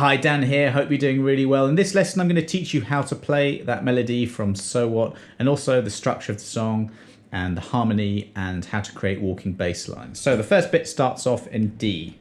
Hi, Dan here. Hope you're doing really well. In this lesson, I'm going to teach you how to play that melody from So What, and also the structure of the song and the harmony and how to create walking bass lines. So the first bit starts off in D.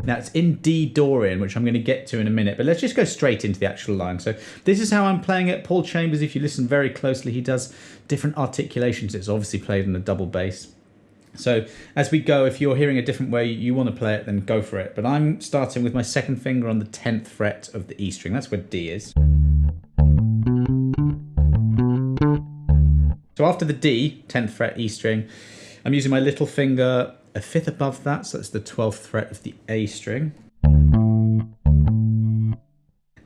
Now it's in D Dorian, which I'm going to get to in a minute, but let's just go straight into the actual line. So this is how I'm playing it. Paul Chambers, if you listen very closely, he does different articulations. It's obviously played on a double bass. So as we go, if you're hearing a different way you want to play it, then go for it. But I'm starting with my second finger on the 10th fret of the E string. That's where D is. So after the D, 10th fret E string, I'm using my little finger a fifth above that, so that's the 12th fret of the A string.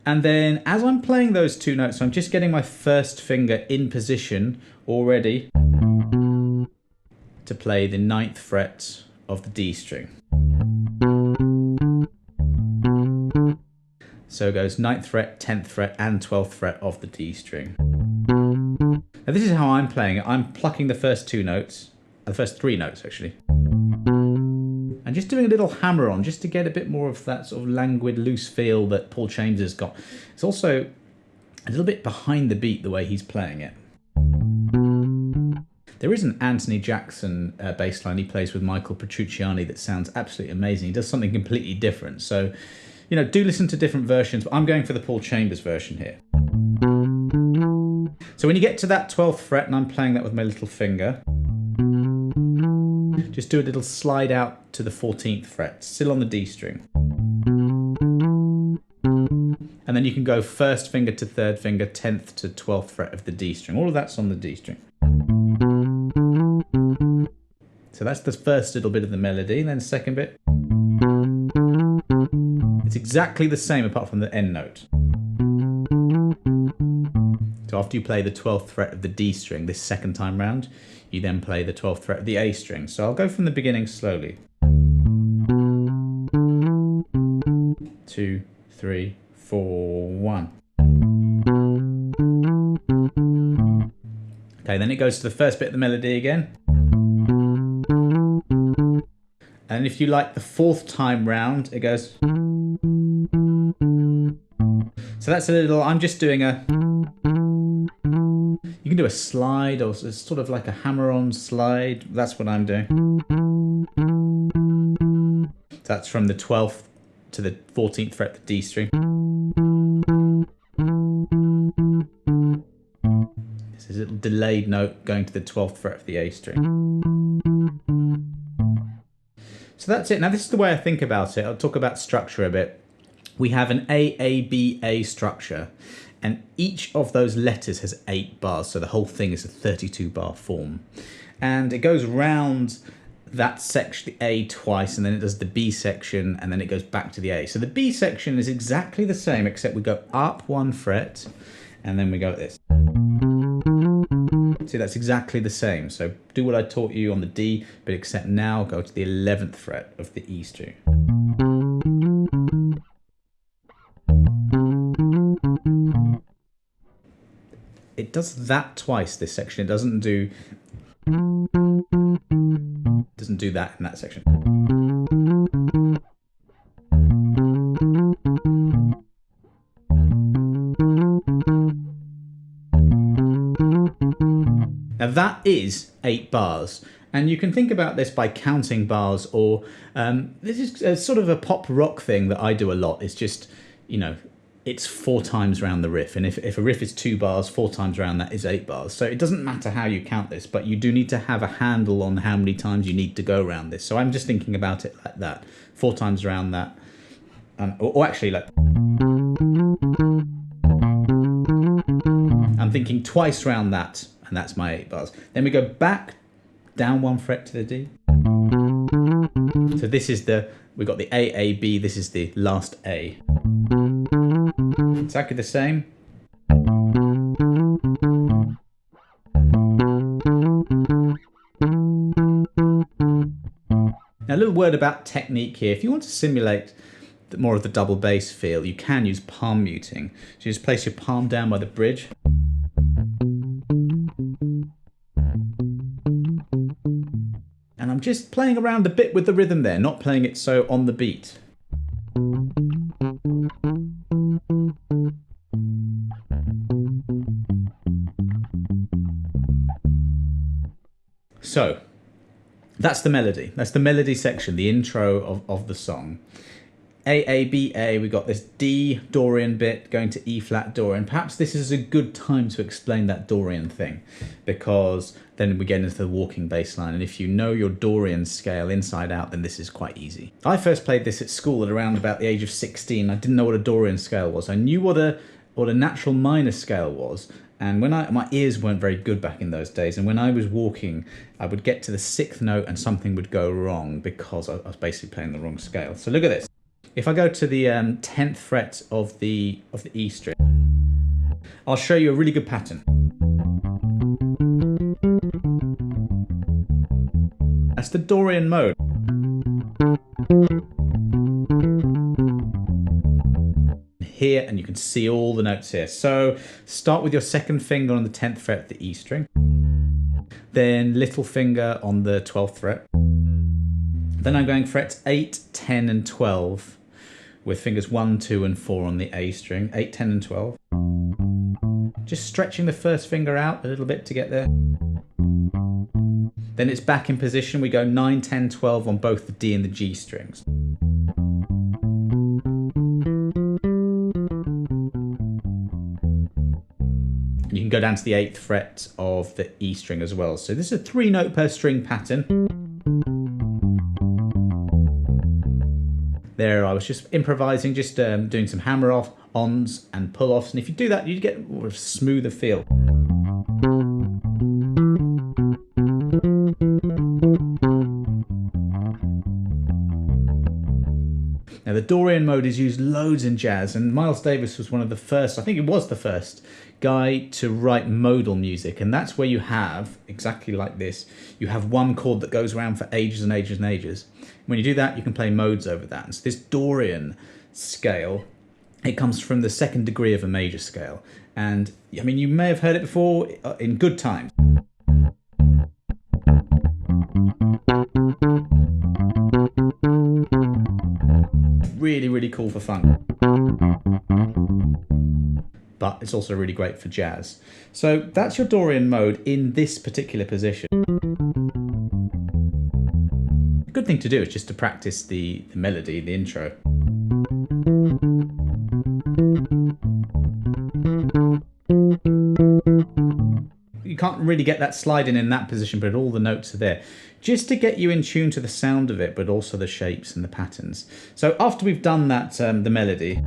And then as I'm playing those two notes, I'm just getting my first finger in position already to play the 9th fret of the D string. So it goes 9th fret, 10th fret, and 12th fret of the D string. Now this is how I'm playing it. I'm plucking the first two notes, the first three notes actually, and just doing a little hammer on just to get a bit more of that sort of languid, loose feel that Paul Chambers has got. It's also a little bit behind the beat the way he's playing it. There is an Anthony Jackson bass line he plays with Michael Petrucciani that sounds absolutely amazing. He does something completely different. So, you know, do listen to different versions, but I'm going for the Paul Chambers version here. So when you get to that 12th fret, and I'm playing that with my little finger, just do a little slide out to the 14th fret, still on the D string. And then you can go first finger to third finger, 10th to 12th fret of the D string. All of that's on the D string. So that's the first little bit of the melody. And then the second bit, it's exactly the same apart from the end note. So after you play the 12th fret of the D string this second time round, you then play the 12th fret of the A string. So I'll go from the beginning slowly. 2, 3, 4, 1. Okay, then it goes to the first bit of the melody again. And if you like the fourth time round, it goes. So that's a little, I'm just doing a, you can do a slide or it's sort of like a hammer-on slide. That's what I'm doing. So that's from the 12th to the 14th fret of the D string. This is a little delayed note going to the 12th fret of the A string. So that's it. Now this is the way I think about it. I'll talk about structure a bit. We have an A-A-B-A structure, and each of those letters has 8 bars, so the whole thing is a 32 bar form. And it goes round that section, the A, twice, and then it does the B section, and then it goes back to the A. So the B section is exactly the same, except we go up 1 fret, and then we go like this. See, that's exactly the same. So do what I taught you on the D, but except now go to the 11th fret of the E string. It does that twice, this section. It doesn't do that in that section. Now that is 8 bars, and you can think about this by counting bars, or this is a sort of a pop rock thing that I do a lot. It's just, you know, it's 4 times round the riff, and if a riff is 2 bars, 4 times round that is 8 bars. So it doesn't matter how you count this, but you do need to have a handle on how many times you need to go around this. So I'm just thinking about it like that, 4 times around that, or actually like, I'm thinking twice round that, and that's my 8 bars. Then we go back down 1 fret to the D. So this is we got the A, A, B, this is the last A. Exactly the same. Now a little word about technique here. If you want to simulate more of the double bass feel, you can use palm muting. So you just place your palm down by the bridge. just playing around a bit with the rhythm there, not playing it so on the beat. So, that's the melody. That's the melody section, the intro of the song. A, B, A, we got this D Dorian bit going to E flat Dorian. Perhaps this is a good time to explain that Dorian thing, because then we get into the walking bass line. And if you know your Dorian scale inside out, then this is quite easy. I first played this at school at around about the age of 16. I didn't know what a Dorian scale was. I knew what a natural minor scale was. And when my ears weren't very good back in those days, and when I was walking, I would get to the 6th note and something would go wrong because I was basically playing the wrong scale. So look at this. If I go to the 10th fret of the E string, I'll show you a really good pattern. That's the Dorian mode. Here, and you can see all the notes here. So start with your 2nd finger on the 10th fret of the E string, then little finger on the 12th fret. Then I'm going frets 8, 10 and 12 with fingers 1, 2 and 4 on the A string, 8, 10 and 12. Just stretching the first finger out a little bit to get there. Then it's back in position. We go 9, 10, 12 on both the D and the G strings. You can go down to the 8th fret of the E string as well. So this is a 3-note per string pattern. There, I was just improvising, just doing some hammer-ons and pull-offs. And if you do that, you get more of a smoother feel. Now, the Dorian mode is used loads in jazz, and Miles Davis was one of the first, I think it was the first, guy to write modal music. And that's where you have, exactly like this, you have one chord that goes around for ages and ages and ages. When you do that, you can play modes over that. And so this Dorian scale, it comes from the 2nd degree of a major scale. And I mean, you may have heard it before in good times. Really, really cool for funk. But it's also really great for jazz. So that's your Dorian mode in this particular position. A good thing to do is just to practice the melody, the intro. You can't really get that sliding in that position, but all the notes are there. Just to get you in tune to the sound of it, but also the shapes and the patterns. So after we've done that, the melody,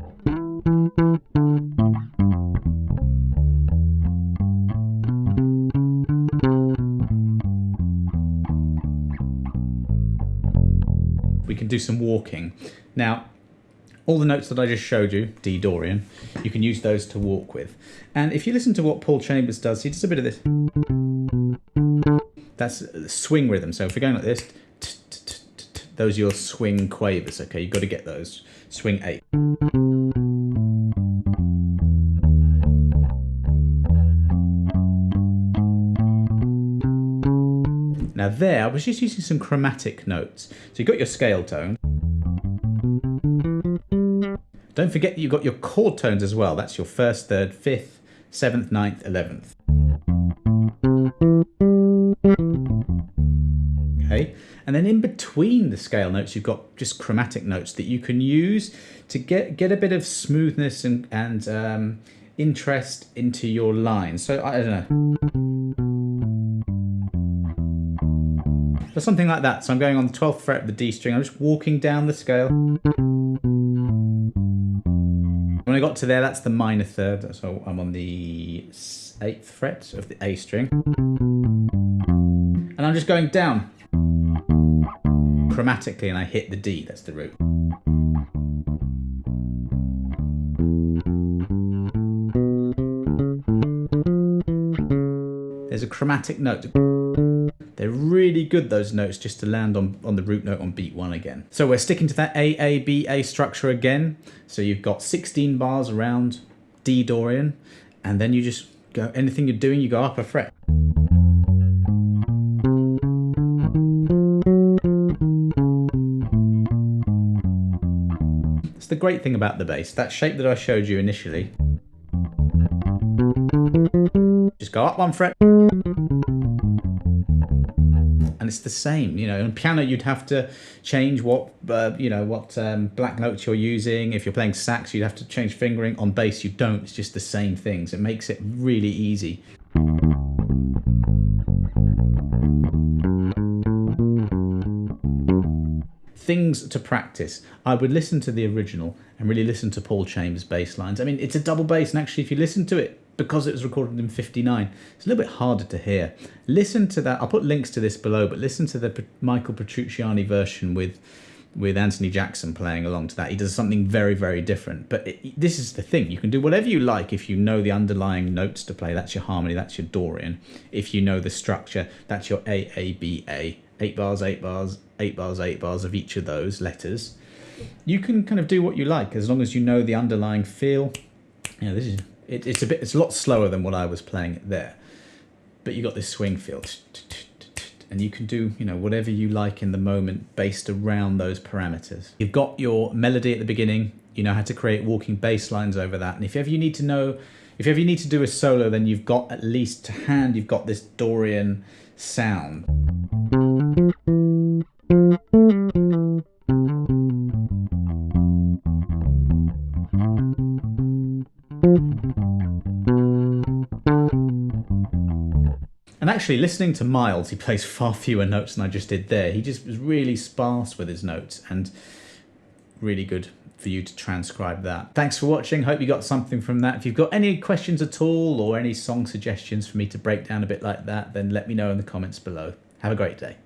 we can do some walking. Now, all the notes that I just showed you, D Dorian, you can use those to walk with. And if you listen to what Paul Chambers does, he does a bit of this. That's the swing rhythm. So if we're going like this, those are your swing quavers, okay? You've got to get those. Swing 8. Now there, I was just using some chromatic notes. So you've got your scale tone. Don't forget that you've got your chord tones as well. That's your 1st, 3rd, 5th, 7th, 9th, 11th. Okay, and then in between the scale notes, you've got just chromatic notes that you can use to get a bit of smoothness and interest into your line. So I don't know. So something like that. So I'm going on the 12th fret of the D string. I'm just walking down the scale. When I got to there, that's the minor 3rd. So I'm on the 8th fret of the A string. And I'm just going down chromatically, and I hit the D. That's the root. There's a chromatic note. They're really good, those notes, just to land on the root note on beat 1 again. So we're sticking to that A structure again. So you've got 16 bars around D Dorian, and then you just go, anything you're doing, you go up a fret. the great thing about the bass. That shape that I showed you initially. Just go up 1 fret. And it's the same, you know. On piano, you'd have to change what, black notes you're using. If you're playing sax, you'd have to change fingering. On bass, you don't. It's just the same things. It makes it really easy. Things to practice. I would listen to the original and really listen to Paul Chambers' bass lines. I mean, it's a double bass, and actually, if you listen to it, because it was recorded in '59, it's a little bit harder to hear. Listen to that. I'll put links to this below, but listen to the Michael Petrucciani version with Anthony Jackson playing along to that. He does something very, very different. But this is the thing. You can do whatever you like if you know the underlying notes to play. That's your harmony. That's your Dorian. If you know the structure, that's your A, A, B, A. 8 bars, 8 bars, 8 bars, 8 bars of each of those letters. You can kind of do what you like as long as you know the underlying feel. You know, this is it's a lot slower than what I was playing it there, but you got this swing feel, and you can do, you know, whatever you like in the moment based around those parameters. You've got your melody at the beginning. You know how to create walking bass lines over that, and if ever you need to do a solo, then you've got at least to hand. You've got this Dorian sound. And actually, listening to Miles, he plays far fewer notes than I just did there. He just was really sparse with his notes, and really good for you to transcribe that. Thanks for watching. Hope you got something from that. If you've got any questions at all or any song suggestions for me to break down a bit like that, then let me know in the comments below. Have a great day.